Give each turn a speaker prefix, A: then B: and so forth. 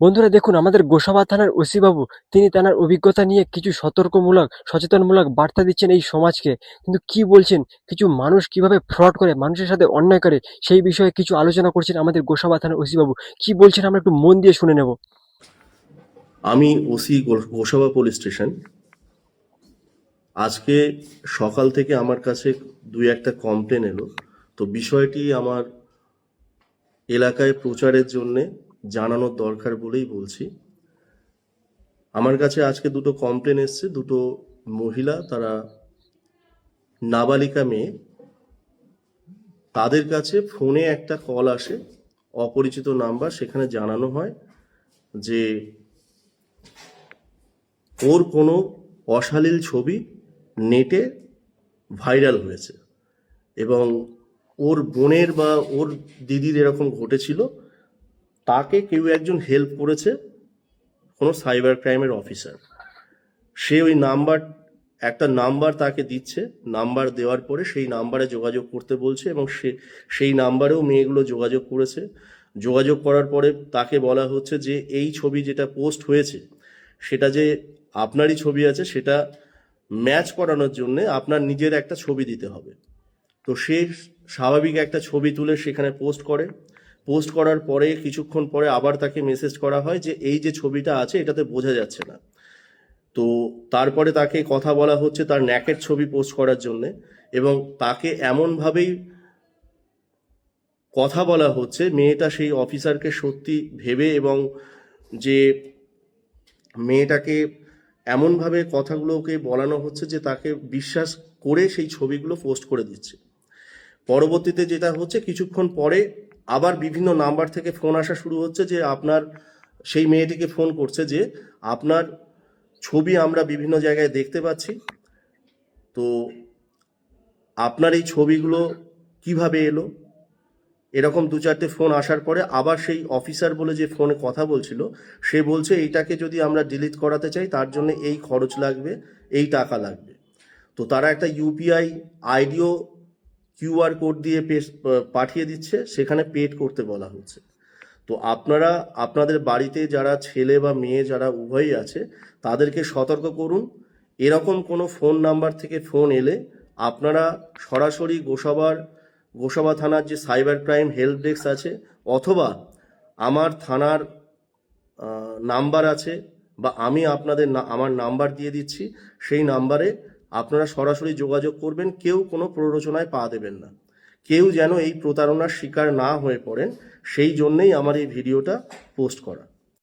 A: বন্ধুরা দেখুন, আমাদের গোসাবা থানার ওসি বাবু তিনি তার অভিজ্ঞতা নিয়ে কিছু সতর্কমূলক সচেতনমূলক বার্তা দিচ্ছেন এই সমাজকে। কিন্তু কি বলছেন, কিছু মানুষ কিভাবে ফ্রড করে, মানুষের সাথে অন্যায় করে, সেই বিষয়ে কিছু আলোচনা করছেন আমাদের গোসাবা থানার ওসি বাবু। কি বলছেন আমরা একটু মন দিয়ে শুনে নেব।
B: আমি ওসি গোসাবা পুলিশ স্টেশন। আজকে সকাল থেকে আমার কাছে দুই একটা কমপ্লেন এলো, তো বিষয়টি আমার এলাকায় প্রচারের জন্যে জানানোর দরকার বলেই বলছি। আমার কাছে আজকে দুটো কমপ্লেন এসছে, দুটো মহিলা, তারা নাবালিকা মেয়ে। তাদের কাছে ফোনে একটা কল আসে, অপরিচিত নাম্বার, সেখানে জানানো হয় যে ওর কোনো অশালীল ছবি নেটে ভাইরাল হয়েছে এবং ওর বোনের বা ওর দিদির এরকম ঘটেছিল, তাকে কেউ একজন হেল্প করেছে, কোনো সাইবার ক্রাইমের অফিসার। সে ওই একটা নাম্বার তাকে দিচ্ছে, নাম্বার দেওয়ার পরে সেই নাম্বারে যোগাযোগ করতে বলছে এবং সেই নাম্বারেও মেয়েগুলো যোগাযোগ করেছে। যোগাযোগ করার পরে তাকে বলা হচ্ছে যে এই ছবি যেটা পোস্ট হয়েছে সেটা যে আপনারই ছবি আছে, সেটা ম্যাচ করানোর জন্যে আপনার নিজের একটা ছবি দিতে হবে। তো সে স্বাভাবিক একটা ছবি তুলে সেখানে পোস্ট করে। পোস্ট করার পরে কিছুক্ষণ পরে আবার তাকে মেসেজ করা হয় যে এই যে ছবিটা আছে এটাতে বোঝা যাচ্ছে না। তো তারপরে তাকে কথা বলা হচ্ছে তার ন্যাকের ছবি পোস্ট করার জন্যে, এবং তাকে এমনভাবেই কথা বলা হচ্ছে, মেয়েটা সেই অফিসারকে সত্যি ভেবে, এবং যে মেয়েটাকে এমনভাবে কথাগুলোকে বলানো হচ্ছে যে তাকে বিশ্বাস করে সেই ছবিগুলো পোস্ট করে দিচ্ছে। পরবর্তীতে যেটা হচ্ছে, কিছুক্ষণ পরে আবার বিভিন্ন নাম্বার থেকে ফোন আসা শুরু হচ্ছে যে আপনার, সেই মেয়েটিকে ফোন করছে যে আপনার ছবি আমরা বিভিন্ন জায়গায় দেখতে পাচ্ছি, তো আপনার এই ছবিগুলো কিভাবে এলো। এরকম দু চারটে ফোন আসার পরে আবার সেই অফিসার বলে যে ফোনে কথা বলছিল, সে বলছে এইটাকে যদি আমরা ডিলিট করাতে চাই তার জন্য এই খরচ লাগবে, এই টাকা লাগবে। তো তারা একটা ইউপিআই আইডিও কিউআর কোড দিয়ে পাঠিয়ে দিচ্ছে, সেখানে পেড করতে বলা হচ্ছে। তো আপনারা আপনাদের বাড়িতে যারা ছেলে বা মেয়ে যারা উভয়ই আছে, তাদেরকে সতর্ক করুন। এরকম কোনো ফোন নাম্বার থেকে ফোন এলে আপনারা সরাসরি গোসাবা থানার যে সাইবার ক্রাইম হেল্প ডেস্ক আছে, অথবা আমার থানার নাম্বার আছে, বা আমি আপনাদের আমার নাম্বার দিয়ে দিচ্ছি, সেই নাম্বারে আপনারা সরাসরি যোগাযোগ করবেন। কেউ কোনো প্ররোচনায় পা দেবেন না, কেউ যেন এই প্রতারণার শিকার না হয়ে পড়েন, সেই জন্যেই আমার এই ভিডিওটা পোস্ট করা।